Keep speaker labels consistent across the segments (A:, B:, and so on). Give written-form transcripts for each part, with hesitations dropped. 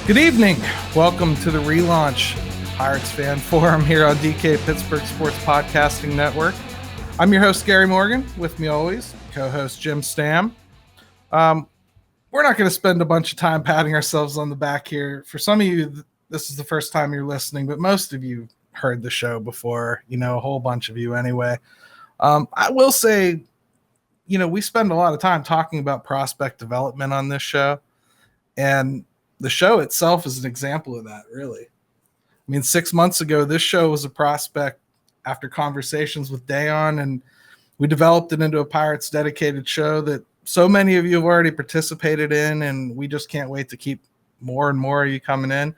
A: Good evening. Welcome to the relaunch Pirates Fan Forum here on DK Pittsburgh Sports Podcasting Network. I'm your host, Gary Morgan. With me always, co-host Jim Stam. We're not going to spend a bunch of time patting ourselves on the back here. For some of you, this is the first time you're listening, but most of you heard the show before, a whole bunch of you anyway. I will say, we spend a lot of time talking about prospect development on this show, and the show itself is an example of that, really. 6 months ago, this show was a prospect after conversations with Dejan, and we developed it into a Pirates dedicated show that so many of you have already participated in, and we just can't wait to keep more and more of you coming in.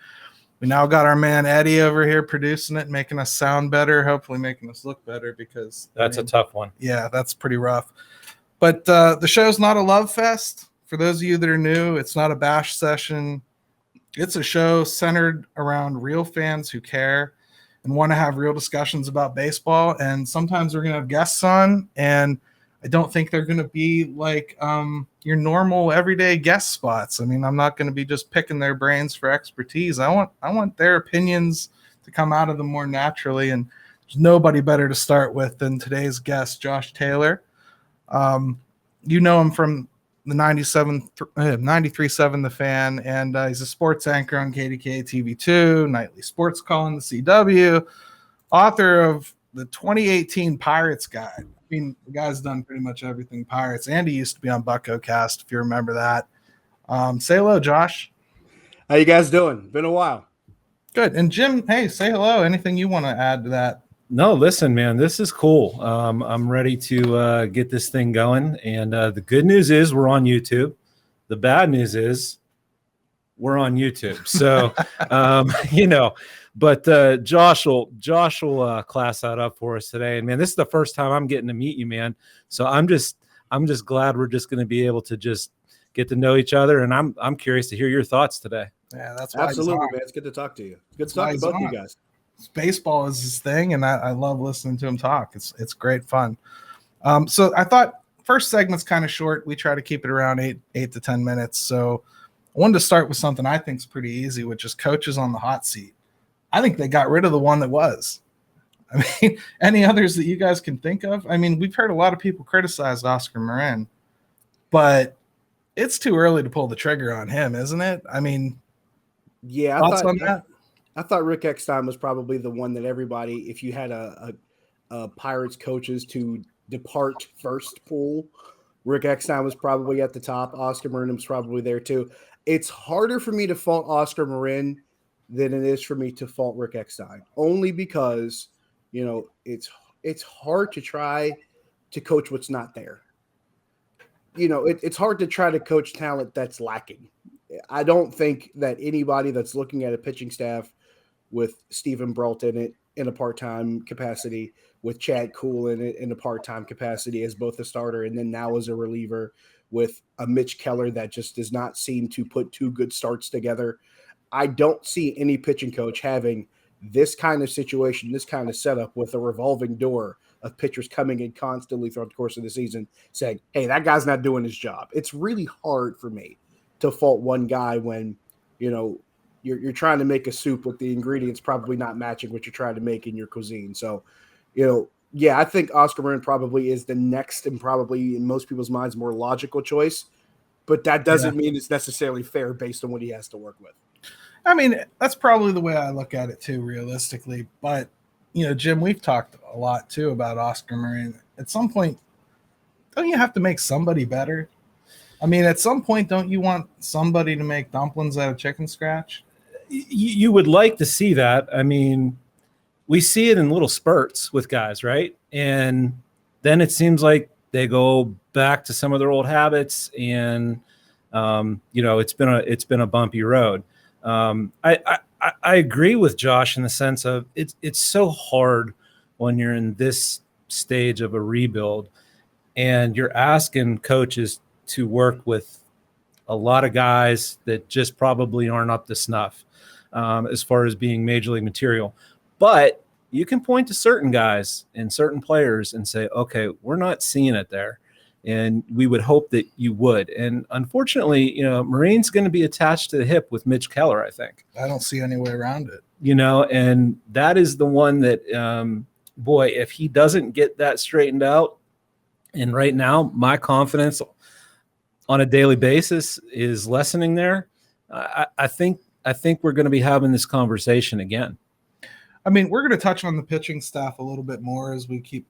A: We now got our man Eddie over here producing it, making us sound better, hopefully making us look better, because
B: that's a tough one.
A: Yeah, that's pretty rough. But the show's not a love fest. For those of you that are new, it's not a bash session. It's a show centered around real fans who care and want to have real discussions about baseball. And sometimes we're going to have guests on, and I don't think they're going to be like your normal everyday guest spots. I'm not going to be just picking their brains for expertise. I want their opinions to come out of them more naturally. And there's nobody better to start with than today's guest, Josh Taylor. You know him from the 93.7 The Fan, and he's a sports anchor on KDK TV2, nightly sports call in the CW, author of the 2018 Pirates Guide. The guy's done pretty much everything Pirates, and he used to be on Bucko Cast, if you remember that. Say hello, Josh.
C: How you guys doing? Been a while.
A: Good. And Jim, hey, say hello. Anything you want to add to that?
B: No, listen, man, this is cool. I'm ready to get this thing going. And the good news is we're on YouTube. The bad news is we're on YouTube. So, but Josh will class that up for us today. And man, this is the first time I'm getting to meet you, man. So I'm just glad we're just going to be able to just get to know each other. And I'm curious to hear your thoughts today.
A: Yeah, that's why
C: absolutely, man. It's good to talk to you. It's good to talk to both you guys.
A: Baseball is his thing, and I love listening to him talk. It's great fun. So I thought first segment's kind of short. We try to keep it around 8 to 10 minutes. So I wanted to start with something I think is pretty easy, which is coaches on the hot seat. I think they got rid of the one that was. Any others that you guys can think of? We've heard a lot of people criticize Oscar Marin, but it's too early to pull the trigger on him, isn't it?
C: Yeah,
A: thoughts on that?
C: I thought Rick Eckstein was probably the one that everybody, if you had a Pirates coaches to depart first pool, Rick Eckstein was probably at the top. Oscar Marin was probably there too. It's harder for me to fault Oscar Marin than it is for me to fault Rick Eckstein, only because, it's hard to try to coach what's not there. It's hard to try to coach talent that's lacking. I don't think that anybody that's looking at a pitching staff with Stephen Brault in it in a part-time capacity, with Chad Kuhl in it in a part-time capacity as both a starter and then now as a reliever, with a Mitch Keller that just does not seem to put two good starts together. I don't see any pitching coach having this kind of situation, this kind of setup with a revolving door of pitchers coming in constantly throughout the course of the season saying, hey, that guy's not doing his job. It's really hard for me to fault one guy when, you're trying to make a soup with the ingredients probably not matching what you're trying to make in your cuisine. So, I think Oscar Marin probably is the next and probably in most people's minds more logical choice, but that doesn't mean it's necessarily fair based on what he has to work with.
A: That's probably the way I look at it too, realistically. But, Jim, we've talked a lot too about Oscar Marin. At some point, don't you have to make somebody better? At some point, don't you want somebody to make dumplings out of chicken scratch?
B: You would like to see that. We see it in little spurts with guys, right? And then it seems like they go back to some of their old habits, and it's been a bumpy road. I agree with Josh in the sense of it's so hard when you're in this stage of a rebuild, and you're asking coaches to work with a lot of guys that just probably aren't up to snuff. as far as being major league material. But you can point to certain guys and certain players and say, okay, we're not seeing it there. And we would hope that you would. And unfortunately, Marine's going to be attached to the hip with Mitch Keller, I think.
A: I don't see any way around it.
B: And that is the one that, boy, if he doesn't get that straightened out, and right now my confidence on a daily basis is lessening there, I think we're going to be having this conversation again.
A: I mean, we're going to touch on the pitching staff a little bit more as we keep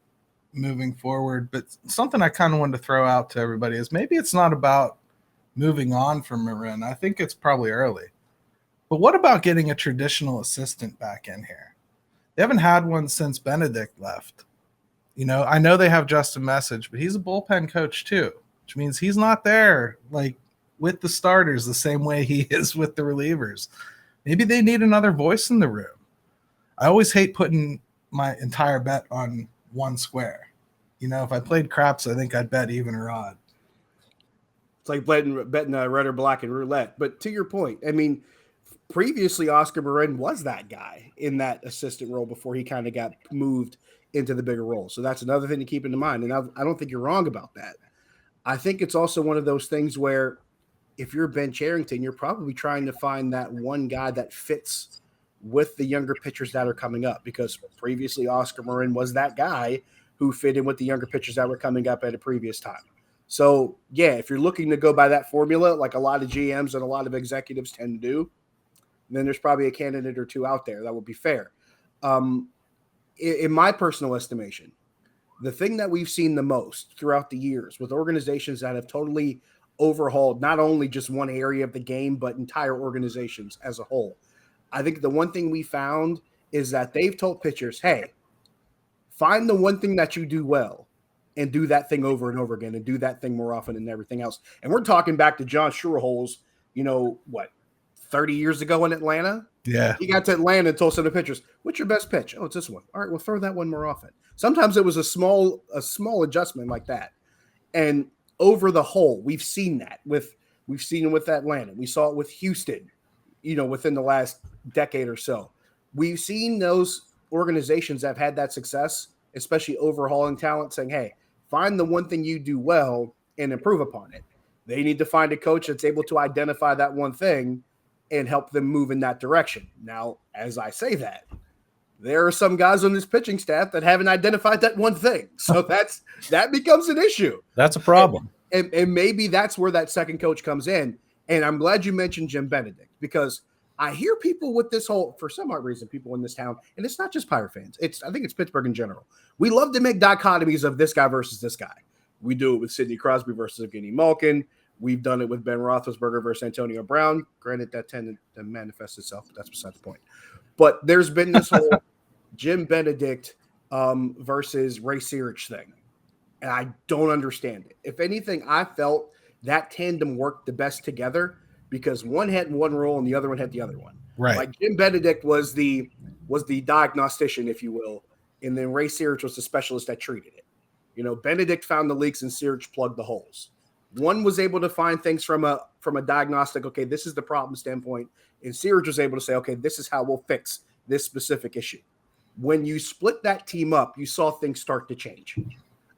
A: moving forward, but something I kind of wanted to throw out to everybody is maybe it's not about moving on from Marin. I think it's probably early. But what about getting a traditional assistant back in here? They haven't had one since Benedict left. I know they have Justin Message, but he's a bullpen coach too, which means he's not there like with the starters the same way he is with the relievers. Maybe they need another voice in the room. I always hate putting my entire bet on one square. If I played craps, I think I'd bet even or odd.
C: It's like betting red or black and roulette. But to your point, I mean, previously Oscar Marin was that guy in that assistant role before he kind of got moved into the bigger role. So that's another thing to keep in mind. And I don't think you're wrong about that. I think it's also one of those things where if you're Ben Cherington, you're probably trying to find that one guy that fits with the younger pitchers that are coming up, because previously Oscar Marin was that guy who fit in with the younger pitchers that were coming up at a previous time. So, yeah, if you're looking to go by that formula, like a lot of GMs and a lot of executives tend to do, then there's probably a candidate or two out there that would be fair. In my personal estimation, the thing that we've seen the most throughout the years with organizations that have totally overhauled not only just one area of the game, but entire organizations as a whole, I think the one thing we found is that they've told pitchers, hey, find the one thing that you do well and do that thing over and over again and do that thing more often than everything else. And we're talking back to John Schuerholz, 30 years ago in Atlanta?
A: Yeah.
C: He got to Atlanta and told some of the pitchers, what's your best pitch? Oh, it's this one. All right, well, throw that one more often. Sometimes it was a small adjustment like that. And over the whole, we've seen that we've seen it with Atlanta. We saw it with Houston, within the last decade or so. We've seen those organizations that have had that success, especially overhauling talent, saying, hey, find the one thing you do well and improve upon it. They need to find a coach that's able to identify that one thing and help them move in that direction. Now, as I say that, there are some guys on this pitching staff that haven't identified that one thing. So that becomes an issue.
B: That's a problem.
C: And maybe that's where that second coach comes in. And I'm glad you mentioned Jim Benedict, because I hear people with this whole, for some odd reason, people in this town, and it's not just Pirate fans. I think it's Pittsburgh in general. We love to make dichotomies of this guy versus this guy. We do it with Sidney Crosby versus Evgeny Malkin. We've done it with Ben Roethlisberger versus Antonio Brown. Granted, that tended to manifest itself, but that's beside the point. But there's been this whole Jim Benedict versus Ray Searich thing, and I don't understand it. If anything, I felt that tandem worked the best together, because one had one role and the other one had the other one.
A: Right.
C: Like Jim Benedict was the diagnostician, if you will, and then Ray Searich was the specialist that treated it. Benedict found the leaks and Searich plugged the holes. One was able to find things from a diagnostic, okay, this is the problem standpoint, and Searich was able to say, okay, this is how we'll fix this specific issue. When you split that team up, you saw things start to change.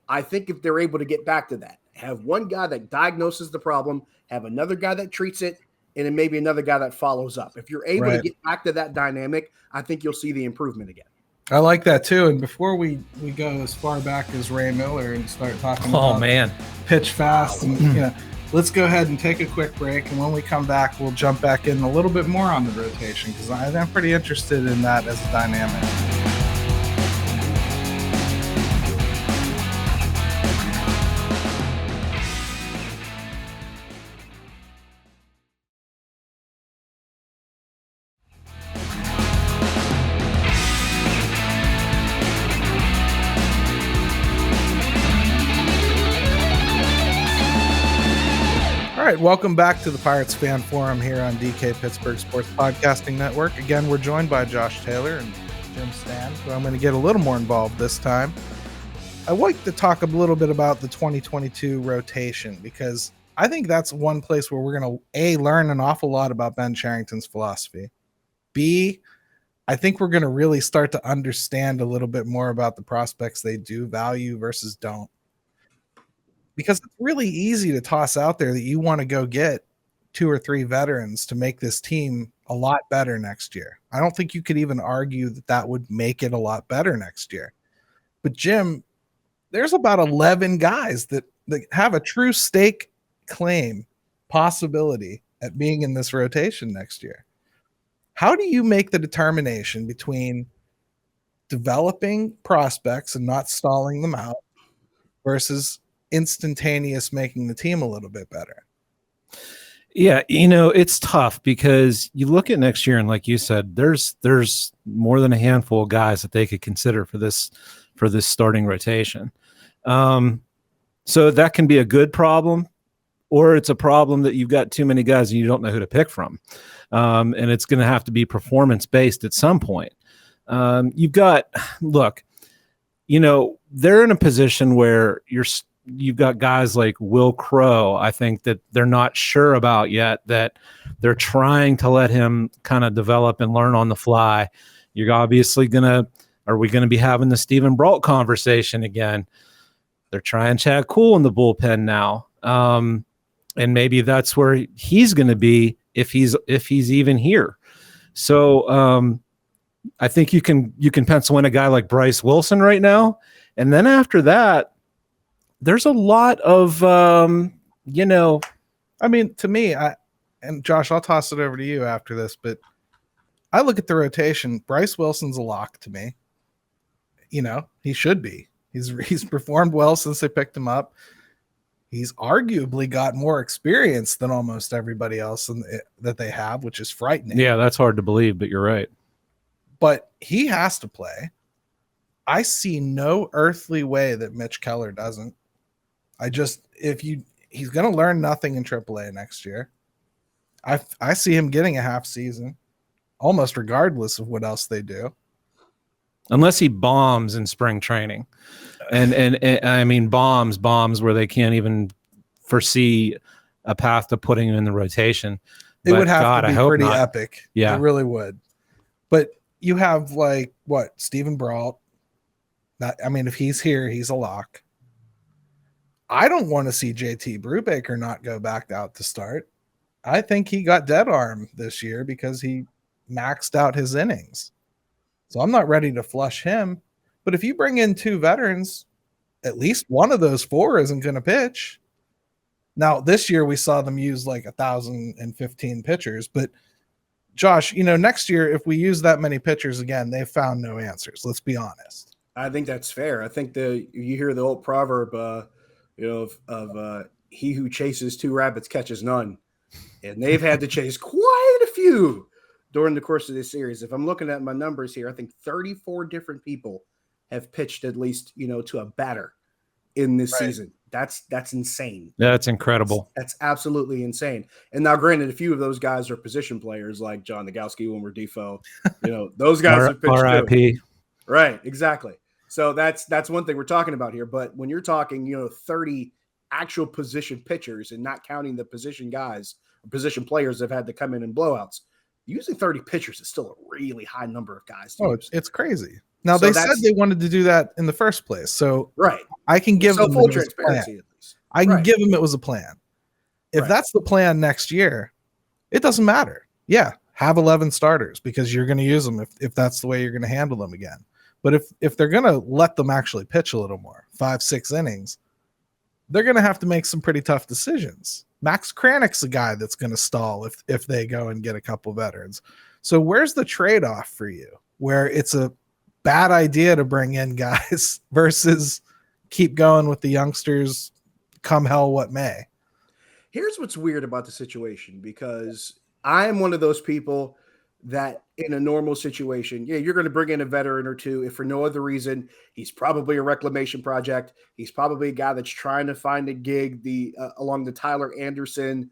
C: I think if they're able to get back to that, have one guy that diagnoses the problem, have another guy that treats it, and then maybe another guy that follows up. If you're able to get back to that dynamic, I think you'll see the improvement again.
A: I like that too. And before we go as far back as Ray Miller and start talking about pitch fast, and let's go ahead and take a quick break. And when we come back, we'll jump back in a little bit more on the rotation, because I'm pretty interested in that as a dynamic. All right, welcome back to the Pirates Fan Forum here on DK Pittsburgh Sports Podcasting Network. Again, we're joined by Josh Taylor and Jim Stan, who I'm going to get a little more involved this time. I'd like to talk a little bit about the 2022 rotation, because I think that's one place where we're going to, learn an awful lot about Ben Cherington's philosophy, B, I think we're going to really start to understand a little bit more about the prospects they do value versus don't. Because it's really easy to toss out there that you want to go get 2 or 3 veterans to make this team a lot better next year. I don't think you could even argue that that would make it a lot better next year. But Jim, there's about 11 guys that have a true stake claim possibility at being in this rotation next year. How do you make the determination between developing prospects and not stalling them out versus instantaneous making the team a little bit better?
B: Yeah, it's tough because you look at next year and like you said, there's more than a handful of guys that they could consider for this starting rotation. So that can be a good problem, or it's a problem that you've got too many guys and you don't know who to pick from. And it's going to have to be performance based at some point. They're in a position where you've got guys like Will Crow, I think, that they're not sure about yet, that they're trying to let him kind of develop and learn on the fly. You're obviously are we going to be having the Steven Brault conversation again? They're trying Chad Kuhl in the bullpen now. And maybe that's where he's going to be if he's even here. So I think you can pencil in a guy like Bryce Wilson right now. And then after that, there's a lot of, to me, and Josh, I'll toss it over to you after this, but I look at the rotation. Bryce Wilson's a lock to me. He should be. He's performed well since they picked him up. He's arguably got more experience than almost everybody else that they have, which is frightening. Yeah, that's hard to believe, but you're right.
A: But he has to play. I see no earthly way that Mitch Keller doesn't. He's going to learn nothing in AAA next year. I see him getting a half season, almost regardless of what else they do.
B: Unless he bombs in spring training. And I mean, bombs where they can't even foresee a path to putting him in the rotation.
A: It would have to be pretty epic.
B: Yeah.
A: It really would. But you have Steven Brault. If he's here, he's a lock. I don't want to see JT Brubaker not go back out to start. I think he got dead arm this year because he maxed out his innings. So I'm not ready to flush him. But if you bring in 2 veterans, at least one of those 4 isn't going to pitch. Now, this year we saw them use 1,015 pitchers. But, Josh, next year, if we use that many pitchers again, they've found no answers. Let's be honest.
C: I think that's fair. I think you hear the old proverb, he who chases 2 rabbits catches none. And they've had to chase quite a few during the course of this series. If I'm looking at my numbers here, I think 34 different people have pitched at least, to a batter in this season. That's insane.
B: That's incredible.
C: That's absolutely insane. And now, granted, a few of those guys are position players like John Nagowski, Wilmer Defoe. Those guys have pitched
B: RIP.
C: Right, exactly. So that's one thing we're talking about here. But when you're talking, 30 actual position pitchers and not counting the position guys or position players that have had to come in blowouts, using 30 pitchers is still a really high number of guys.
A: It's crazy. Now, they said they wanted to do that in the first place. So I can give them
C: full transparency at least.
A: I can give them it was a plan. If that's the plan next year, it doesn't matter. Yeah, have 11 starters because you're going to use them if that's the way you're going to handle them again. But if they're going to let them actually pitch a little more, 5-6 innings, they're going to have to make some pretty tough decisions. Max Kranick's the guy that's going to stall if they go and get a couple veterans. So where's the trade-off for you where it's a bad idea to bring in guys versus keep going with the youngsters come hell what may?
C: Here's what's weird about the situation, because I am one of those people that in a normal situation, you're going to bring in a veteran or 2. If for no other reason, he's probably a reclamation project. He's probably a guy that's trying to find a gig along the Tyler Anderson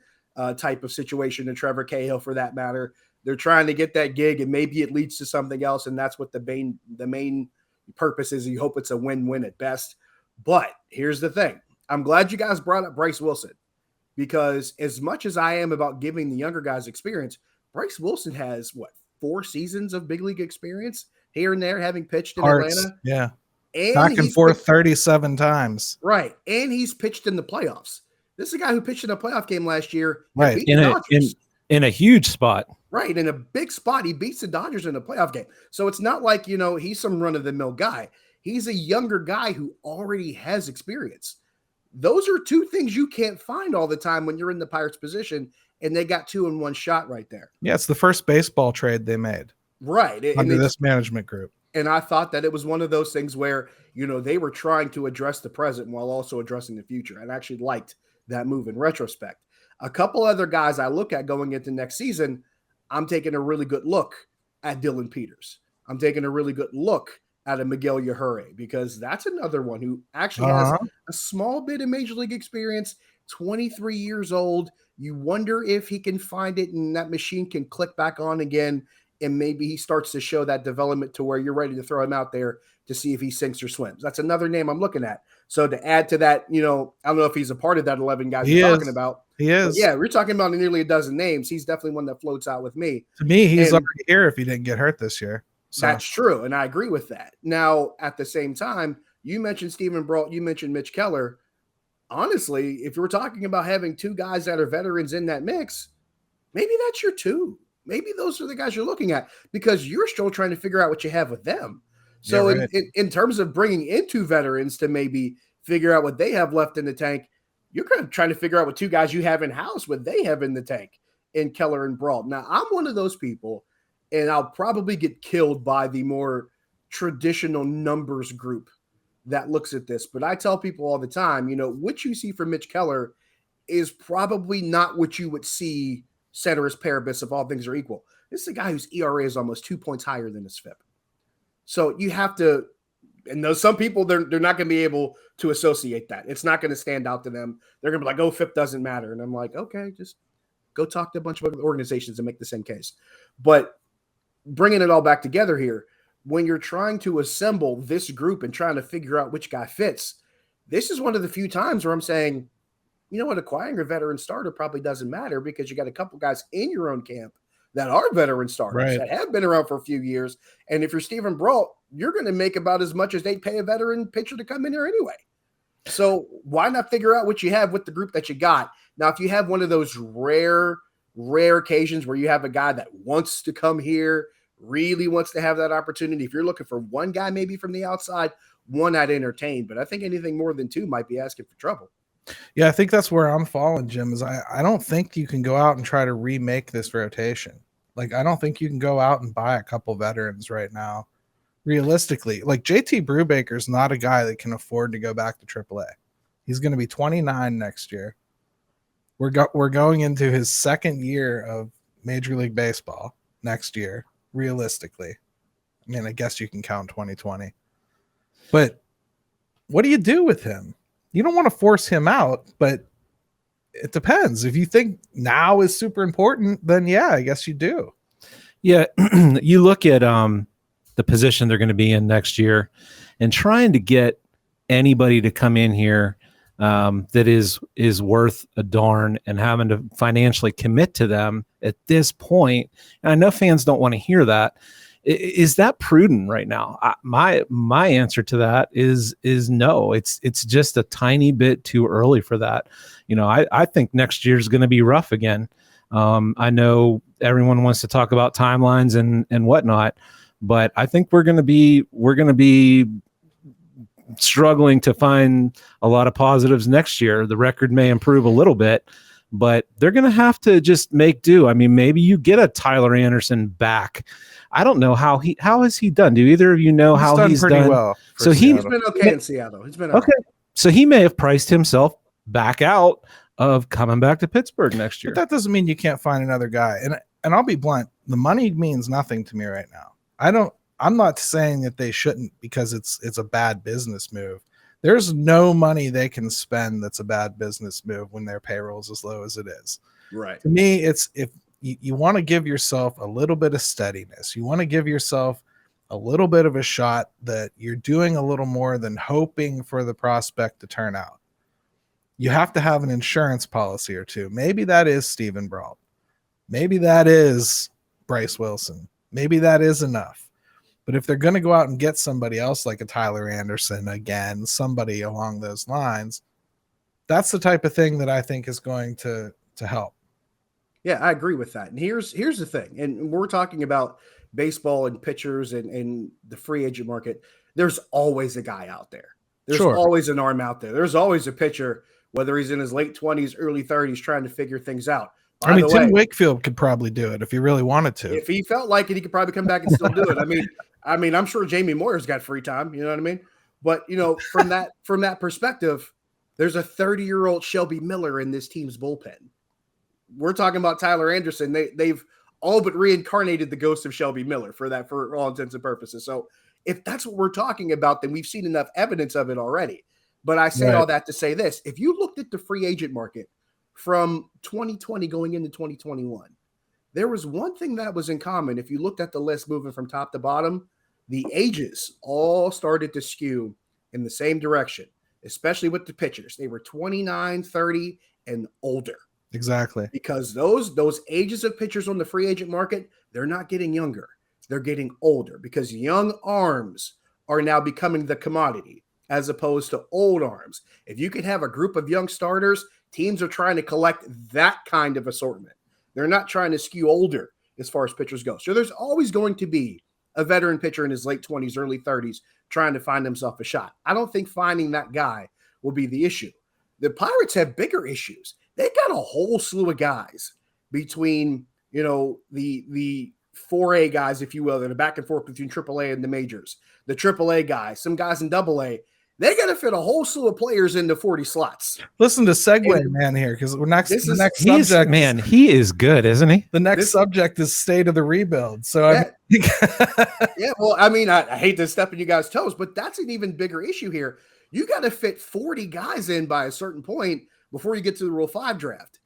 C: type of situation, and Trevor Cahill for that matter. They're trying to get that gig, and maybe it leads to something else, and that's what the main purpose is. You hope it's a win-win at best. But here's the thing. I'm glad you guys brought up Bryce Wilson, because as much as I am about giving the younger guys experience, Bryce Wilson has, 4 seasons of big league experience here and there, having pitched in
A: Hearts,
C: Atlanta.
A: yeah.
C: And
A: Back and forth 37 times.
C: Right. And he's pitched in the playoffs. This is a guy who pitched in a playoff game last year.
A: Right.
C: Beat the Dodgers.
B: In a huge spot.
C: Right. In a big spot. He beats the Dodgers in a playoff game. So it's not like, he's some run-of-the-mill guy. He's a younger guy who already has experience. Those are 2 things you can't find all the time when you're in the Pirates position, and they got 2 in 1 shot right there.
A: Yeah, it's the first baseball trade they made.
C: Right.
A: Under this management group.
C: And I thought that it was one of those things where, they were trying to address the present while also addressing the future. And I actually liked that move in retrospect. A couple other guys I look at going into next season, I'm taking a really good look at Dylan Peters. I'm taking a really good look at a Miguel Yajure, because that's another one who actually has a small bit of major league experience, 23 years old. You wonder if he can find it and that machine can click back on again, and maybe he starts to show that development to where you're ready to throw him out there to see if he sinks or swims. That's another name I'm looking at. So to add to that, I don't know if he's a part of that 11 guys we're talking about.
A: He is.
C: But yeah, we're talking about nearly a dozen names. He's definitely one that floats out with me.
A: To me, he's already here if he didn't get hurt this year. So.
C: That's true, and I agree with that. Now, at the same time, you mentioned Stephen Brault, you mentioned Mitch Keller. Honestly, if you're talking about having 2 guys that are veterans in that mix, maybe that's your 2. Maybe those are the guys you're looking at, because you're still trying to figure out what you have with them. So yeah, right. in terms of bringing in 2 veterans to maybe figure out what they have left in the tank, you're kind of trying to figure out what 2 guys you have in-house, what they have in the tank in Keller and Brault. Now, I'm one of those people, and I'll probably get killed by the more traditional numbers group that looks at this. But I tell people all the time, what you see from Mitch Keller is probably not what you would see ceteris paribus if all things are equal. This is a guy whose ERA is almost 2 points higher than his FIP. So you have to, and those some people, they're not going to be able to associate that. It's not going to stand out to them. They're going to be like, oh, FIP doesn't matter. And I'm like, okay, just go talk to a bunch of other organizations and make the same case. But bringing it all back together here, when you're trying to assemble this group and trying to figure out which guy fits, this is one of the few times where I'm saying, you know what, acquiring a veteran starter probably doesn't matter, because you got a couple guys in your own camp that are veteran starters that have been around for a few years. And if you're Stephen Brault, you're going to make about as much as they'd pay a veteran pitcher to come in here anyway. So why not figure out what you have with the group that you got? Now, if you have one of those rare occasions where you have a guy that wants to come here, really wants to have that opportunity, if you're looking for one guy maybe from the outside, one I'd entertain. But I think anything more than 2 might be asking for trouble.
A: Yeah, I think that's where I'm falling, Jim, is I don't think you can go out and try to remake this rotation. Like, I don't think you can go out and buy a couple veterans right now. Realistically, like JT Brubaker's not a guy that can afford to go back to AAA. He's going to be 29 next year. We're going into his 2nd year of Major League Baseball next year, realistically. I mean, I guess you can count 2020. But what do you do with him? You don't want to force him out, but it depends. If you think now is super important, then yeah, I guess you do.
B: Yeah, you look at the position they're going to be in next year, and trying to get anybody to come in here that is worth a darn, and having to financially commit to them at this point. And I know fans don't want to hear that. Is that prudent right now? My answer to that is no. It's just a tiny bit too early for that. I think next year is going to be rough again. I know everyone wants to talk about timelines and whatnot, but I think we're going to be struggling to find a lot of positives next year. The record may improve a little bit, but they're going to have to just make do. I mean, maybe you get a Tyler Anderson back. I don't know how has he done. Do either of you know how he's done?
A: Well,
B: so
C: he's been okay in Seattle. He's been
B: okay. So he may have priced himself back out of coming back to Pittsburgh next year.
A: But that doesn't mean you can't find another guy. And I'll be blunt. The money means nothing to me right now. I'm not saying that they shouldn't, because it's a bad business move. There's no money they can spend that's a bad business move when their payroll's as low as it is.
C: Right.
A: To me, it's if you want to give yourself a little bit of steadiness, you want to give yourself a little bit of a shot that you're doing a little more than hoping for the prospect to turn out. You have to have an insurance policy or 2. Maybe that is Stephen Brault. Maybe that is Bryce Wilson. Maybe that is enough. But if they're going to go out and get somebody else like a Tyler Anderson again, somebody along those lines, that's the type of thing that I think is going to help.
C: Yeah, I agree with that. And here's the thing. And we're talking about baseball and pitchers and the free agent market. There's always a guy out there. There's always an arm out there. There's always a pitcher, whether he's in his late 20s, early 30s, trying to figure things out.
A: By the way, Tim Wakefield could probably do it if he really wanted to.
C: If he felt like it, he could probably come back and still do it. I mean, I'm sure Jamie Moyer's got free time. You know what I mean? But, from that perspective, there's a 30-year-old Shelby Miller in this team's bullpen. We're talking about Tyler Anderson. They've all but reincarnated the ghost of Shelby Miller for all intents and purposes. So if that's what we're talking about, then we've seen enough evidence of it already. But I say all that to say this. If you looked at the free agent market from 2020 going into 2021, there was one thing that was in common. If you looked at the list moving from top to bottom, the ages all started to skew in the same direction, especially with the pitchers. They were 29, 30, and older.
A: Exactly.
C: Because those ages of pitchers on the free agent market, they're not getting younger. They're getting older because young arms are now becoming the commodity as opposed to old arms. If you could have a group of young starters, teams are trying to collect that kind of assortment. They're not trying to skew older as far as pitchers go. So there's always going to be a veteran pitcher in his late 20s, early 30s trying to find himself a shot. I don't think finding that guy will be the issue. The Pirates have bigger issues. They got a whole slew of guys between, the 4A guys, if you will, that are back and forth between AAA and the majors. The AAA guys, some guys in AA. They got to fit a whole slew of players into 40 slots.
A: Listen to Segway Man here, because the next subject.
B: Man, he is good, isn't he?
A: The next subject is state of the rebuild. So
C: yeah, well, I hate to step on you guys' toes, but that's an even bigger issue here. You got to fit 40 guys in by a certain point before you get to the Rule 5 draft.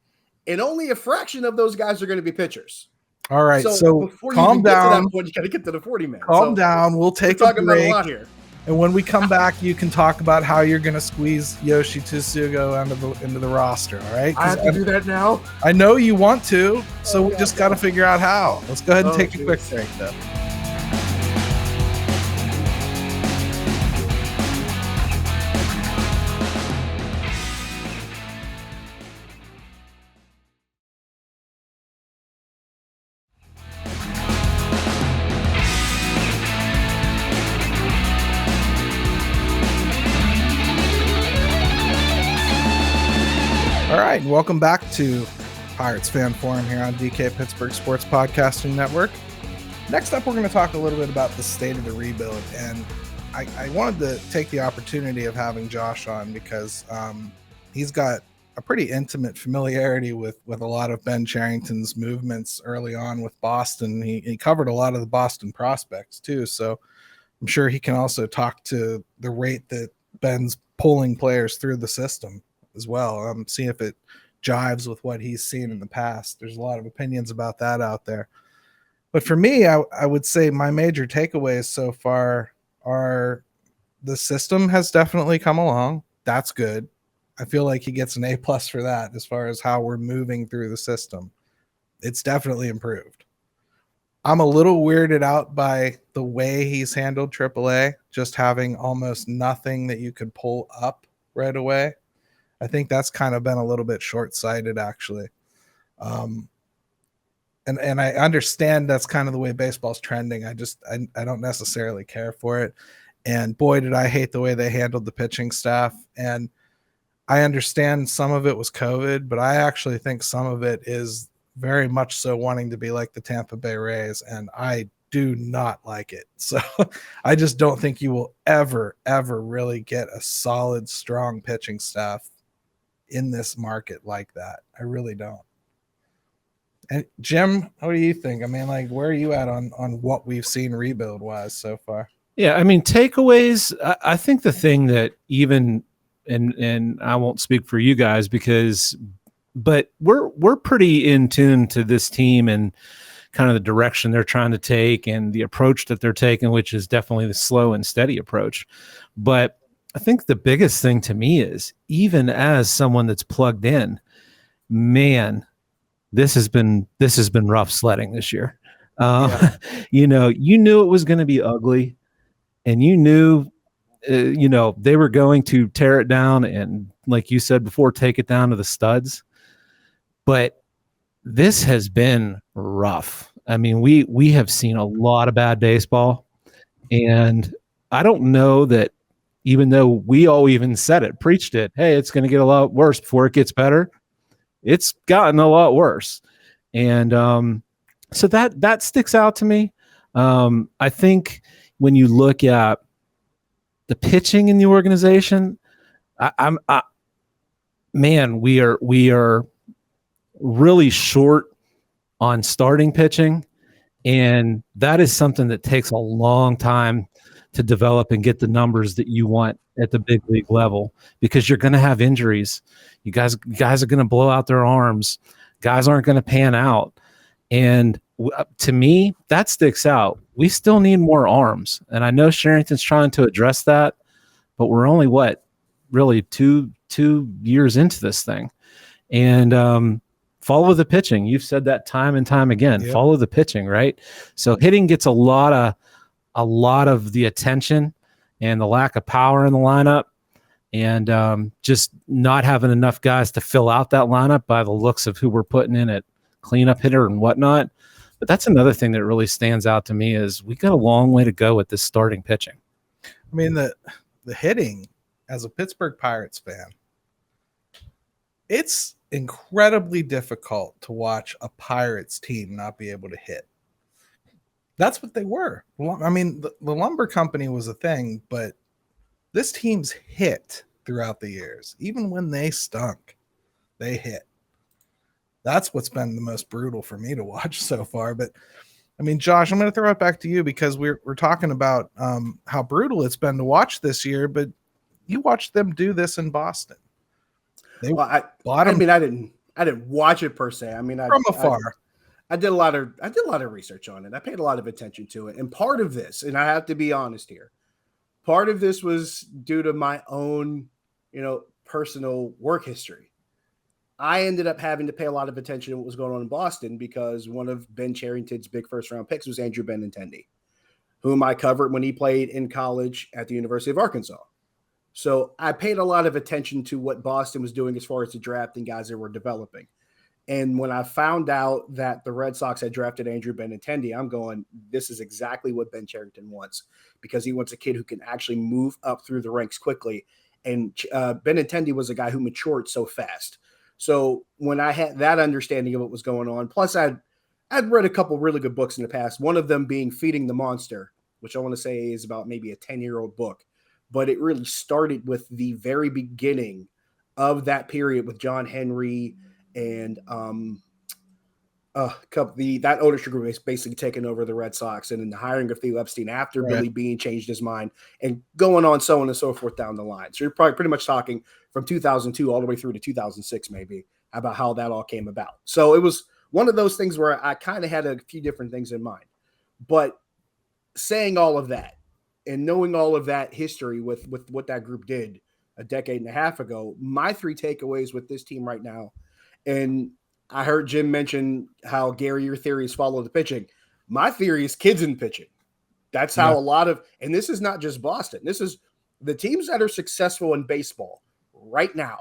C: And only a fraction of those guys are going to be pitchers.
A: All right, so calm down.
C: You got to get to the 40 man.
A: Calm down. We'll take a break.
C: About a lot here.
A: And when we come back, you can talk about how you're going to squeeze Yoshi Tsugo into the roster, all right?
C: I have to do that now?
A: I know you want to, so we just got to figure out how. Let's go ahead and take a quick break, though. All right, and welcome back to Pirates Fan Forum here on DK Pittsburgh Sports Podcasting Network. Next up, we're going to talk a little bit about the state of the rebuild, and I wanted to take the opportunity of having Josh on because he's got a pretty intimate familiarity with a lot of Ben Cherington's movements early on with Boston. He covered a lot of the Boston prospects too, so I'm sure he can also talk to the rate that Ben's pulling players through the system as well. See if it jives with what he's seen in the past. There's a lot of opinions about that out there. But for me, I would say my major takeaways so far are the system has definitely come along. That's good. I feel like he gets an A+ for that as far as how we're moving through the system. It's definitely improved. I'm a little weirded out by the way he's handled AAA, just having almost nothing that you could pull up right away. I think that's kind of been a little bit short-sighted, actually. And I understand that's kind of the way baseball's trending. I don't necessarily care for it. And boy, did I hate the way they handled the pitching staff. And I understand some of it was COVID, but I actually think some of it is very much so wanting to be like the Tampa Bay Rays. And I do not like it. So I just don't think you will ever really get a solid, strong pitching staff in this market like that. I really don't. And Jim, what do you think? I mean, like, where are you at on what we've seen rebuild wise so far?
B: Yeah, I mean, takeaways. I think the thing that even and I won't speak for you guys but we're pretty in tune to this team and kind of the direction they're trying to take and the approach that they're taking, which is definitely the slow and steady approach. But I think the biggest thing to me is, even as someone that's plugged in, man, this has been rough sledding this year. You knew it was going to be ugly, and you knew, they were going to tear it down and, like you said before, take it down to the studs. But this has been rough. I mean, we have seen a lot of bad baseball, and I don't know that, even though we all even said it, preached it, hey, it's going to get a lot worse before it gets better. It's gotten a lot worse. And so that sticks out to me. I think when you look at the pitching in the organization, we are really short on starting pitching, and that is something that takes a long time to develop and get the numbers that you want at the big league level, because you're going to have injuries. You guys are going to blow out their arms. Guys aren't going to pan out. And to me, that sticks out. We still need more arms. And I know Sherrington's trying to address that, but we're only really two years into this thing. And follow the pitching. You've said that time and time again. Yep. Follow the pitching, right? So hitting gets a lot of the attention and the lack of power in the lineup, and just not having enough guys to fill out that lineup by the looks of who we're putting in at cleanup hitter and whatnot. But that's another thing that really stands out to me, is we got a long way to go with this starting pitching.
A: I mean, the hitting, as a Pittsburgh Pirates fan, it's incredibly difficult to watch a Pirates team not be able to hit. That's what they were. I mean, the lumber company was a thing, but this team's hit throughout the years. Even when they stunk, they hit. That's what's been the most brutal for me to watch so far. But I mean, Josh, I'm going to throw it back to you, because we're talking about how brutal it's been to watch this year, but you watched them do this in Boston.
C: I didn't watch it per se. I mean,
A: from afar.
C: I did a lot of research on it. I paid a lot of attention to it. And part of this, and I have to be honest here, part of this was due to my own, personal work history. I ended up having to pay a lot of attention to what was going on in Boston, because one of Ben Cherington's big first-round picks was Andrew Benintendi, whom I covered when he played in college at the University of Arkansas. So I paid a lot of attention to what Boston was doing as far as the drafting guys they were developing. And when I found out that the Red Sox had drafted Andrew Benintendi, I'm going, this is exactly what Ben Cherington wants, because he wants a kid who can actually move up through the ranks quickly. And Benintendi was a guy who matured so fast. So when I had that understanding of what was going on, plus I'd read a couple really good books in the past, one of them being Feeding the Monster, which I want to say is about maybe a 10-year-old book. But it really started with the very beginning of that period with John Henry and that ownership group is basically taking over the Red Sox, and then the hiring of Theo Epstein after Billy Beane changed his mind, and going on so on and so forth down the line. So you're probably pretty much talking from 2002 all the way through to 2006, maybe, about how that all came about. So it was one of those things where I kind of had a few different things in mind. But saying all of that and knowing all of that history with what that group did a decade and a half ago, my three takeaways with this team right now, and I heard Jim mention how, Gary, your theory is follow the pitching. My theory is kids in pitching. That's how a lot of, and this is not just Boston. This is the teams that are successful in baseball right now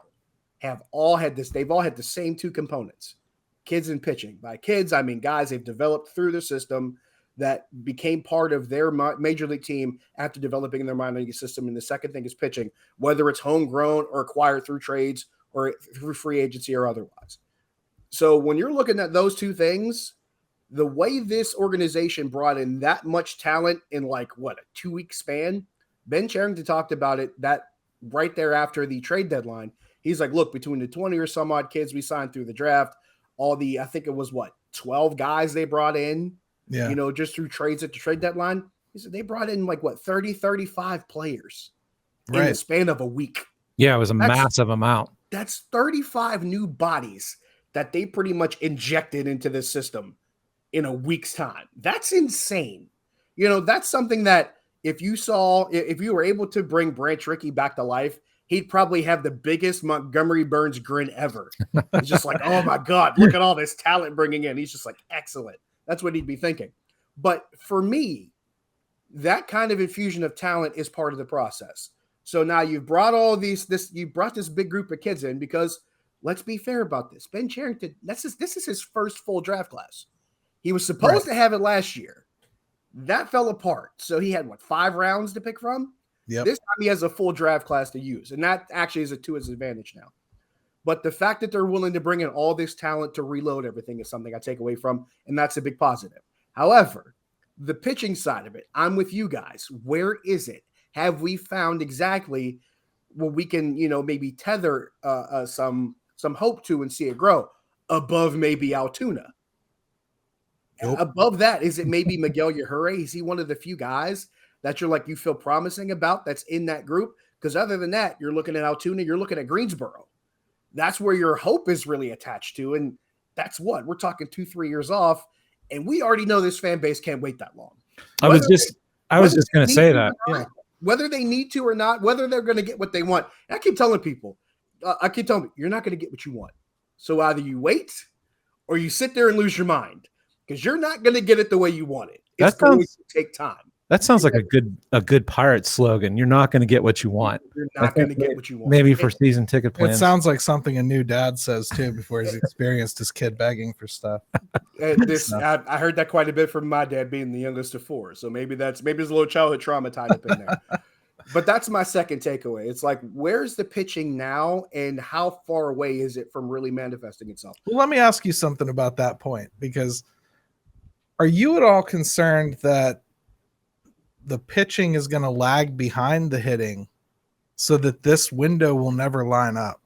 C: have all had this. They've all had the same two components, kids in pitching. By kids, I mean guys they've developed through the system that became part of their major league team after developing their minor league system. And the second thing is pitching, whether it's homegrown or acquired through trades or through free agency or otherwise. So when you're looking at those two things, the way this organization brought in that much talent in a 2-week span, Ben Cherington talked about it that right there after the trade deadline. He's like, look, between the 20 or some odd kids we signed through the draft, I think it was 12 guys they brought in, just through trades at the trade deadline. He said they brought in 30, 35 players in the span of a week.
B: Yeah, it was a massive amount.
C: That's 35 new bodies that they pretty much injected into this system in a week's time. That's insane. That's something that if you were able to bring Branch Rickey back to life, he'd probably have the biggest Montgomery Burns grin ever. He's just like, oh my God, look at all this talent bringing in. He's just like, excellent. That's what he'd be thinking. But for me, that kind of infusion of talent is part of the process. So now you've brought you brought this big group of kids in because let's be fair about this. Ben Cherington, this is his first full draft class. He was supposed to have it last year. That fell apart. So he had 5 rounds to pick from?
A: Yep.
C: This time he has a full draft class to use. And that actually is to his advantage now. But the fact that they're willing to bring in all this talent to reload everything is something I take away from, and that's a big positive. However, the pitching side of it, I'm with you guys. Where is it? Have we found exactly what we can, maybe tether some hope to and see it grow above maybe Altoona? Nope. Above that, is it maybe Miguel Yajure? Is he one of the few guys that you feel promising about that's in that group? Because other than that, you're looking at Altoona, you're looking at Greensboro. That's where your hope is really attached to. And that's what we're talking 2-3 years off. And we already know this fan base can't wait that long.
B: I was just going to say that.
C: Whether they need to or not, whether they're going to get what they want. And I keep telling people, you're not going to get what you want. So either you wait or you sit there and lose your mind because you're not going to get it the way you want it. It's going to take time.
B: That sounds like a good pirate slogan. You're not going to get what you want.
C: You're not going to get what you want.
B: Maybe for season ticket plans.
A: It sounds like something a new dad says too before he's experienced his kid begging for stuff.
C: I heard that quite a bit from my dad being the youngest of 4. So maybe there's a little childhood trauma tied up in there. But that's my second takeaway. It's like, where's the pitching now and how far away is it from really manifesting itself?
A: Well, let me ask you something about that point, because are you at all concerned that the pitching is going to lag behind the hitting so that this window will never line up?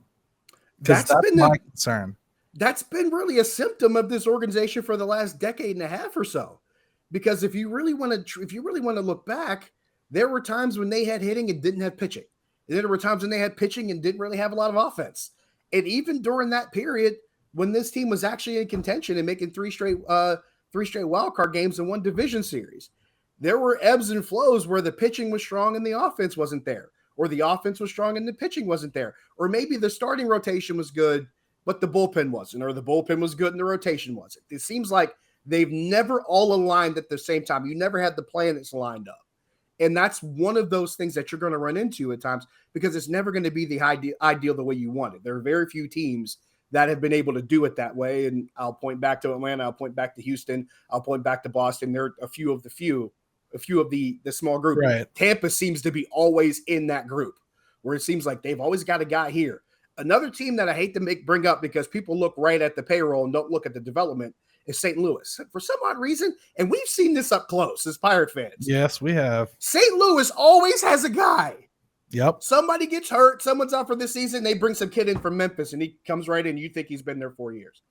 A: That's been my concern.
C: That's been really a symptom of this organization for the last decade and a half or so. Because if you really want to look back, there were times when they had hitting and didn't have pitching. And there were times when they had pitching and didn't really have a lot of offense. And even during that period, when this team was actually in contention and making three straight wild card games in one division series, there were ebbs and flows where the pitching was strong and the offense wasn't there, or the offense was strong and the pitching wasn't there, or maybe the starting rotation was good, but the bullpen wasn't, or the bullpen was good and the rotation wasn't. It seems like they've never all aligned at the same time. You never had the plan that's lined up. And that's one of those things that you're going to run into at times because it's never going to be the ideal the way you want it. There are very few teams that have been able to do it that way. And I'll point back to Atlanta. I'll point back to Houston. I'll point back to Boston. There are a few of the small group.
A: Right.
C: Tampa seems to be always in that group where it seems like they've always got a guy here. Another team that I hate to bring up because people look right at the payroll and don't look at the development is St. Louis. For some odd reason, and we've seen this up close as Pirate fans.
A: Yes, we have.
C: St. Louis always has a guy.
A: Yep.
C: Somebody gets hurt. Someone's out for this season. They bring some kid in from Memphis, and he comes right in. You think he's been there 4 years.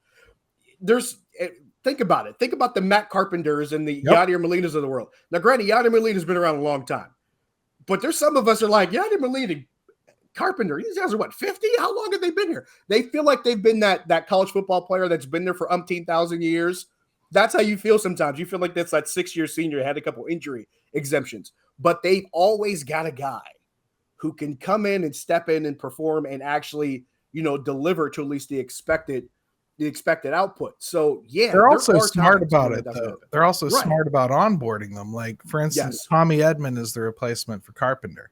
C: Think about it. Think about the Matt Carpenters and the Yadier Molinas of the world. Now, granted, Yadier Molina's been around a long time. But there's some of us are like, Yadier Molina, Carpenter, these guys are 50? How long have they been here? They feel like they've been that college football player that's been there for umpteen thousand years. That's how you feel sometimes. You feel like that's that 6-year senior, had a couple injury exemptions. But they've always got a guy who can come in and step in and perform and actually, deliver to at least the expected output. So, yeah.
A: They're also smart about it, though. They're also smart about onboarding them. Like, for instance, Tommy Edman is the replacement for Carpenter.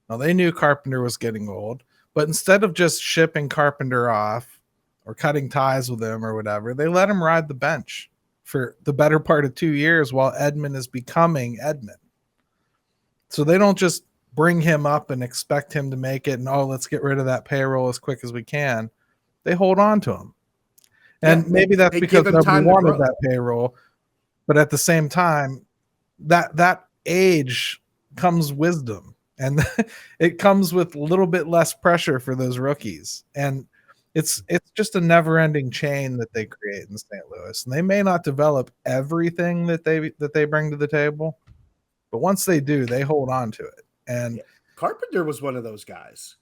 A: Now, they knew Carpenter was getting old, but instead of just shipping Carpenter off or cutting ties with him or whatever, they let him ride the bench for the better part of 2 years while Edman is becoming Edman. So they don't just bring him up and expect him to make it and, let's get rid of that payroll as quick as we can. They hold on to him. And maybe that's because nobody wanted that payroll. But at the same time, that age comes wisdom. And it comes with a little bit less pressure for those rookies. And it's just a never-ending chain that they create in St. Louis. And they may not develop everything that they bring to the table, but once they do, they hold on to it. And
C: Carpenter was one of those guys.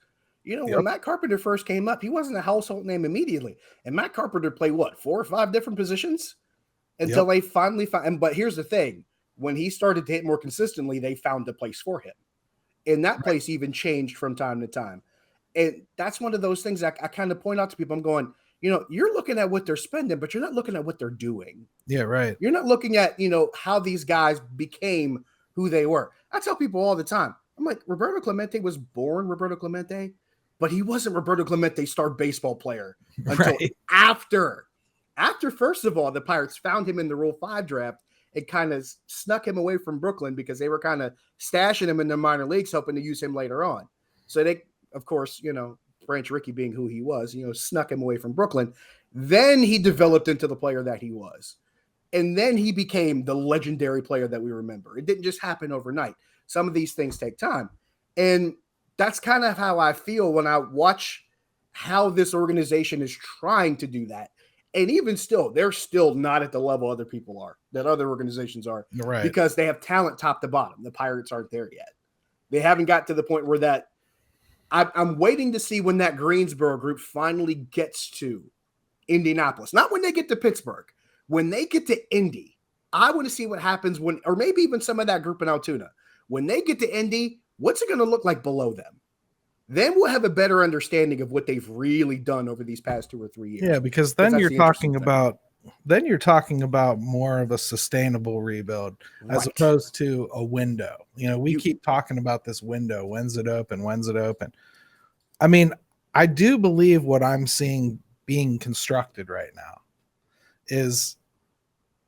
C: When Matt Carpenter first came up, he wasn't a household name immediately. And Matt Carpenter played 4 or 5 different positions until they finally found. But here's the thing: when he started to hit more consistently, they found a place for him. And that place even changed from time to time. And that's one of those things I kind of point out to people. I'm going, you're looking at what they're spending, but you're not looking at what they're doing.
A: Yeah, right.
C: You're not looking at, how these guys became who they were. I tell people all the time, I'm like, Roberto Clemente was born Roberto Clemente, but he wasn't Roberto Clemente, star baseball player, until after, first of all, the Pirates found him in the Rule 5 draft and kind of snuck him away from Brooklyn because they were kind of stashing him in the minor leagues, hoping to use him later on. So they, of course, Branch Rickey being who he was, snuck him away from Brooklyn. Then he developed into the player that he was. And then he became the legendary player that we remember. It didn't just happen overnight. Some of these things take time. And that's kind of how I feel when I watch how this organization is trying to do that. And even still, they're still not at the level other people are, that other organizations are,
A: right,
C: because they have talent top to bottom. The Pirates aren't there yet. They haven't got to the point where that I'm waiting to see when that Greensboro group finally gets to Indianapolis. Not when they get to Pittsburgh. When they get to Indy, I want to see what happens when, or maybe even some of that group in Altoona. When they get to Indy, what's it going to look like below them? Then we'll have a better understanding of what they've really done over these past 2 or 3 years.
A: Yeah, because then you're talking about more of a sustainable rebuild as opposed to a window. We keep talking about this window. When's it open? When's it open? I mean, I do believe what I'm seeing being constructed right now is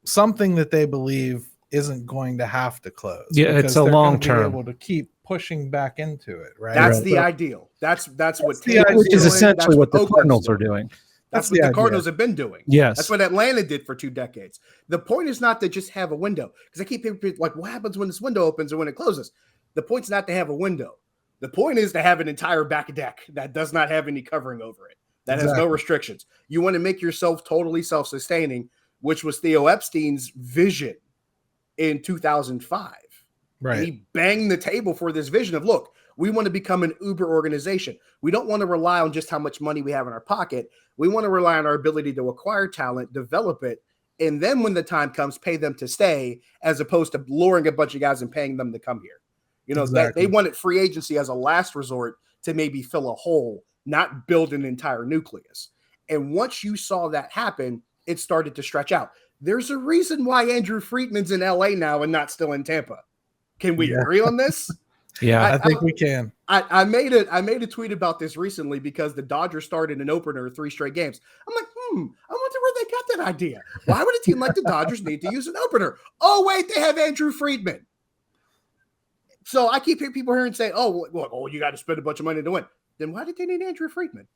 A: something that they believe isn't going to have to close.
B: Yeah, it's a long term.
A: Able to keep pushing back into it, right?
C: That's the ideal. That's what
B: which is essentially what the Cardinals are doing.
C: That's what the Cardinals have been doing.
B: Yes.
C: That's what Atlanta did for 2 decades. The point is not to just have a window, because I keep people like, what happens when this window opens or when it closes? The point's not to have a window. The point is to have an entire back deck that does not have any covering over it, that has no restrictions. You want to make yourself totally self-sustaining, which was Theo Epstein's vision in 2005.
A: Right.
C: And he banged the table for this vision of, look, we want to become an uber organization. We don't want to rely on just how much money we have in our pocket. We want to rely on our ability to acquire talent, develop it, and then when the time comes, pay them to stay, as opposed to luring a bunch of guys and paying them to come here. That they wanted free agency as a last resort to maybe fill a hole, not build an entire nucleus. And once you saw that happen, it started to stretch out. There's a reason why Andrew Friedman's in LA now and not still in Tampa. Can we agree on this?
B: Yeah,
A: I think we can.
C: I made a tweet about this recently because the Dodgers started an opener 3 straight games. I'm like, I wonder where they got that idea. Why would a team like the Dodgers need to use an opener? Oh, wait, they have Andrew Friedman. So I keep hearing people here and say, you got to spend a bunch of money to win. Then why did they need Andrew Friedman?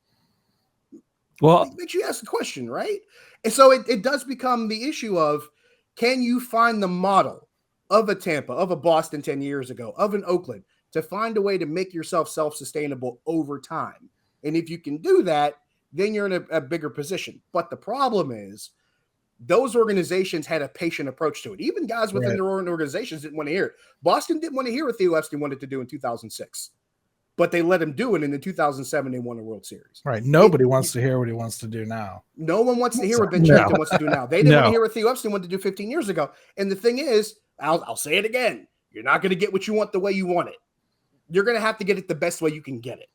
B: Well,
C: it makes you ask the question, right? And so it does become the issue of, can you find the model of a Tampa, of a Boston 10 years ago, of an Oakland, to find a way to make yourself self-sustainable over time? And if you can do that, then you're in a bigger position. But the problem is, those organizations had a patient approach to it. Even guys within their own organizations didn't want to hear it. Boston didn't want to hear what Theo Epstein wanted to do in 2006. But they let him do it, and in 2007, they won a World Series.
A: Right. Nobody wants to hear what he wants to do now.
C: No one wants to hear what Ben Cherington wants to do now. They didn't want to hear what Theo Epstein wanted to do 15 years ago. And the thing is, I'll say it again, you're not going to get what you want the way you want it. You're going to have to get it the best way you can get it.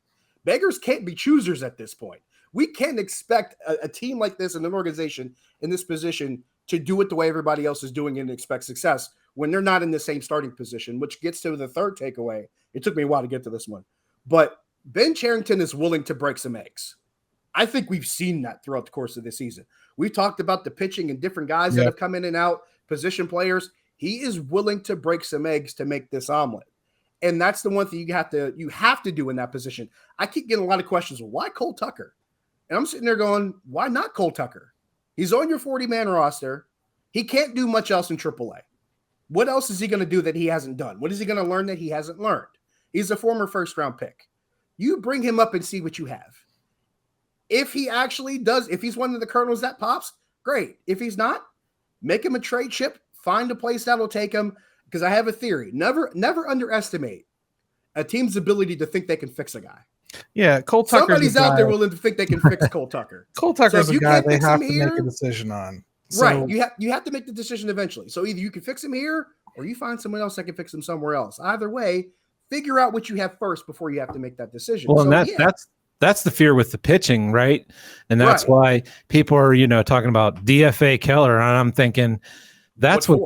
C: Beggars can't be choosers at this point. We can't expect a team like this and an organization in this position to do it the way everybody else is doing and expect success when they're not in the same starting position, which gets to the third takeaway. It took me a while to get to this one. But Ben Cherington is willing to break some eggs. I think we've seen that throughout the course of the season. We've talked about the pitching and different guys that have come in and out, position players. He is willing to break some eggs to make this omelet. And that's the one thing you have to do in that position. I keep getting a lot of questions. Well, why Cole Tucker? And I'm sitting there going, why not Cole Tucker? He's on your 40-man roster. He can't do much else in AAA. What else is he going to do that he hasn't done? What is he going to learn that he hasn't learned? He's a former first-round pick. You bring him up and see what you have. If he actually does, if he's one of the Cardinals that pops, great. If he's not, make him a trade chip. Find a place that'll take him. Because I have a theory. Never underestimate a team's ability to think they can fix a guy.
A: Yeah, Cole Tucker.
C: Somebody's out there willing to think they can fix Cole Tucker.
A: Cole Tucker's a guy they have to make a decision on.
C: Right. You have to make the decision eventually. So either you can fix him here or you find someone else that can fix him somewhere else. Either way, figure out what you have first before you have to make that decision.
B: Well,
C: so,
B: and that's the fear with the pitching, right? And that's why people are, talking about DFA Keller. And I'm thinking that's what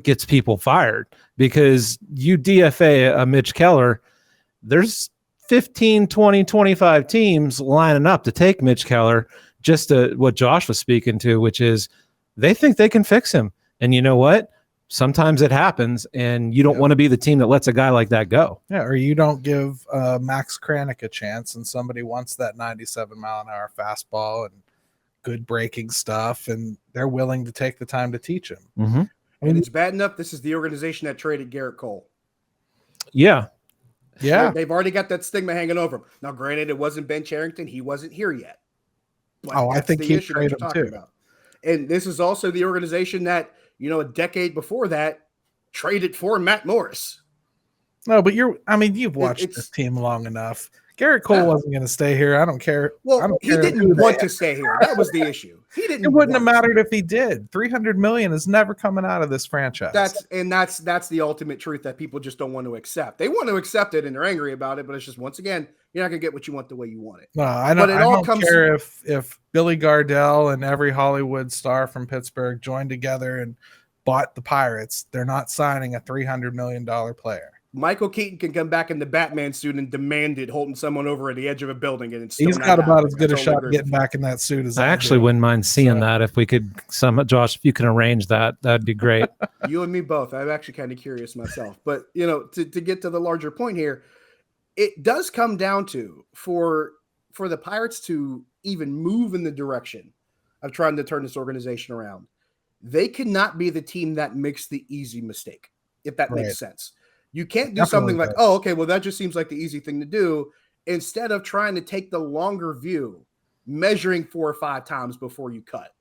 B: gets people fired, because you DFA a Mitch Keller, there's 15, 20, 25 teams lining up to take Mitch Keller, just to what Josh was speaking to, which is they think they can fix him. And you know what? Sometimes it happens, and you don't want to be the team that lets a guy like that go.
A: Yeah, or you don't give Max Kranick a chance, and somebody wants that 97-mile-an-hour fastball and good breaking stuff, and they're willing to take the time to teach him.
B: Mm-hmm.
C: And it's bad enough this is the organization that traded Garrett Cole.
B: Yeah.
C: They've already got that stigma hanging over him. Now, granted, it wasn't Ben Cherington. He wasn't here yet. But
A: I think he traded him too.
C: About. And this is also the organization that, a decade before that traded for Matt Morris.
A: No, but you've watched this team long enough. Garrett Cole wasn't going to stay here. I don't care.
C: Well, he didn't want to stay here. That was the issue.
A: It wouldn't have mattered if he did. $300 million is never coming out of this franchise.
C: That's the ultimate truth that people just don't want to accept. They want to accept it and they're angry about it, but it's just, once again, you're not going to get what you want the way you want it.
A: No, I don't care if Billy Gardell and every Hollywood star from Pittsburgh joined together and bought the Pirates. They're not signing a $300 million player.
C: Michael Keaton can come back in the Batman suit and demand it, holding someone over at the edge of a building, and
A: he's got about as good a shot getting back in that suit as
B: I actually wouldn't mind seeing that. If we could, Josh, if you can arrange that, that'd be great.
C: You and me both. I'm actually kind of curious myself, but to get to the larger point here, it does come down to for the Pirates to even move in the direction of trying to turn this organization around. They cannot be the team that makes the easy mistake, if that makes sense. You can't do something like, oh, okay, well, that just seems like the easy thing to do, instead of trying to take the longer view, measuring 4 or 5 times before you cut.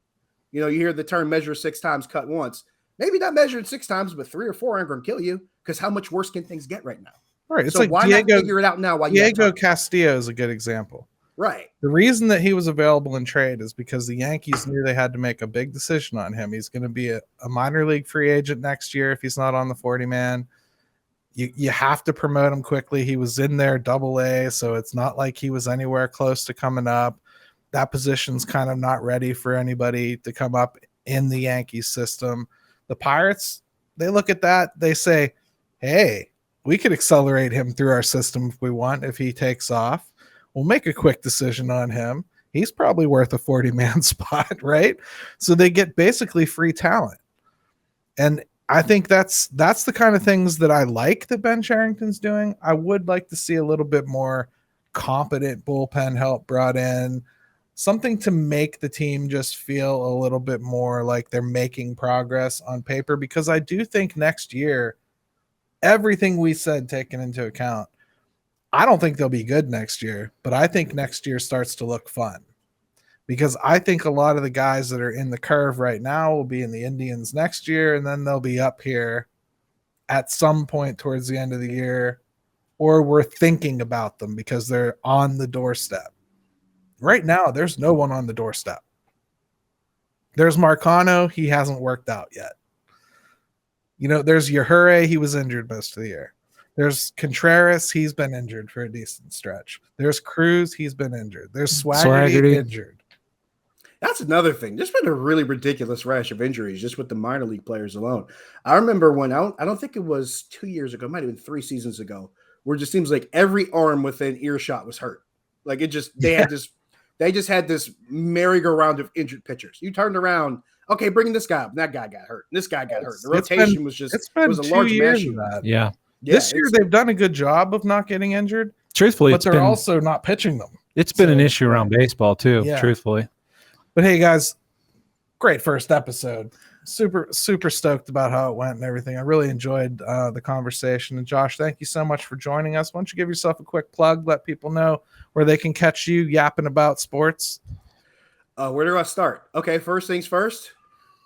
C: You hear the term measure 6 times, cut once. Maybe not measuring 6 times, but 3 or 4 aren't going to kill you, because how much worse can things get right now?
A: Right. It's
C: so why not figure it out now?
A: Diego Castillo is a good example.
C: Right.
A: The reason that he was available in trade is because the Yankees knew they had to make a big decision on him. He's going to be a minor league free agent next year if he's not on the 40-man. You have to promote him quickly. He was in there AA, so it's not like he was anywhere close to coming up. That position's kind of not ready for anybody to come up in the Yankees system. The Pirates, they look at that, they say, hey, we could accelerate him through our system if we want. If he takes off, we'll make a quick decision on him. He's probably worth a 40-man spot, right? So they get basically free talent. And I think that's the kind of things that I like that Ben Cherington's doing. I would like to see a little bit more competent bullpen help brought in, something to make the team just feel a little bit more like they're making progress on paper, because I do think next year, everything we said taken into account, I don't think they'll be good next year, but I think next year starts to look fun. Because I think a lot of the guys that are in the curve right now will be in the Indians next year, and then they'll be up here at some point towards the end of the year, or we're thinking about them because they're on the doorstep. Right now, there's no one on the doorstep. There's Marcano. He hasn't worked out yet. There's Yajure. He was injured most of the year. There's Contreras. He's been injured for a decent stretch. There's Cruz. He's been injured. There's Swaggerty. Injured.
C: That's another thing. There's been a really ridiculous rash of injuries just with the minor league players alone. I remember when I don't think it was 2 years ago, it might have been 3 seasons ago, where it just seems like every arm within earshot was hurt. Like they just had this merry-go-round of injured pitchers. You turned around, okay, bring this guy up. That guy got hurt. This guy got hurt. The rotation was a large mash.
B: Yeah.
A: This year they've done a good job of not getting injured.
B: Truthfully,
A: but they're also not pitching them.
B: It's been an issue around baseball too, truthfully.
A: But hey, guys, great first episode. Super, super stoked about how it went and everything. I really enjoyed the conversation. And Josh, thank you so much for joining us. Why don't you give yourself a quick plug, let people know where they can catch you yapping about sports?
C: Where do I start? Okay, first things first.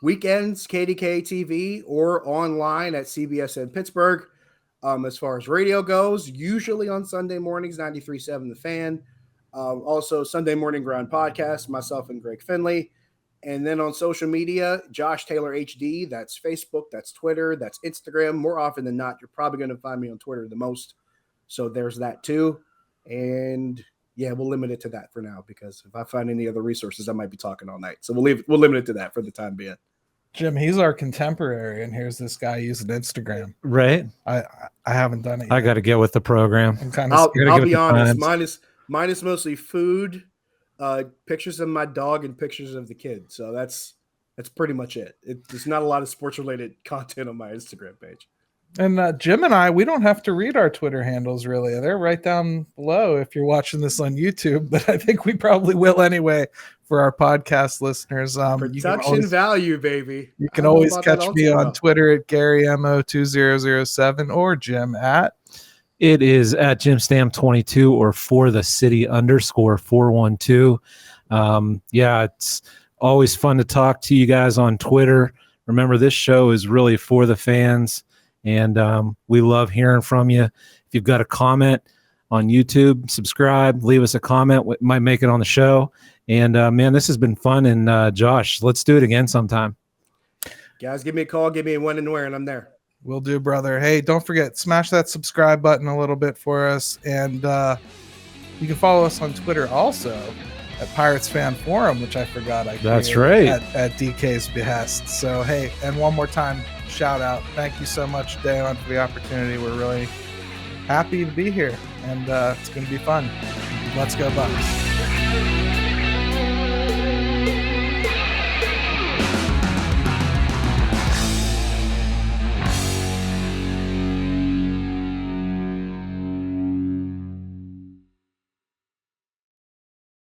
C: Weekends, KDK TV, or online at CBS in Pittsburgh. As far as radio goes, usually on Sunday mornings, 93.7 The Fan. Also, Sunday Morning Grind Podcast, myself and Greg Finley. And then on social media, Josh Taylor HD. That's Facebook, that's Twitter, that's Instagram. More often than not, you're probably going to find me on Twitter the most. So there's that too. And yeah, we'll limit it to that for now, because if I find any other resources, I might be talking all night. So we'll limit it to that for the time being.
A: Jim, he's our contemporary, and here's this guy using Instagram.
B: Right.
A: I haven't done it yet.
B: I got to get with the program.
A: I'm kind of
C: I'll be honest. Mine is mostly food, pictures of my dog, and pictures of the kid. So that's pretty much it. There's not a lot of sports related content on my Instagram page.
A: And Jim and I, we don't have to read our Twitter handles, really. They're right down below if you're watching this on YouTube, but I think we probably will anyway for our podcast listeners.
C: Production value, baby.
A: You can always catch me on Twitter at GaryMO2007 or Jim at.
B: It is at JimStam22 or for the city _412. Yeah, it's always fun to talk to you guys on Twitter. Remember, this show is really for the fans. And we love hearing from you. If you've got a comment on YouTube, subscribe, leave us a comment. We might make it on the show. And, man, this has been fun. And, Josh, let's do it again sometime.
C: Guys, give me a call. Give me a when and where, and I'm there.
A: Will do, brother. Hey, don't forget, smash that subscribe button a little bit for us. And you can follow us on Twitter also at Pirates Fan Forum, which I forgot I created.
B: That's right.
A: At DK's behest. So, hey, and one more time, shout out. Thank you so much, Dejan, for the opportunity. We're really happy to be here, and it's going to be fun. Let's go, Bucks.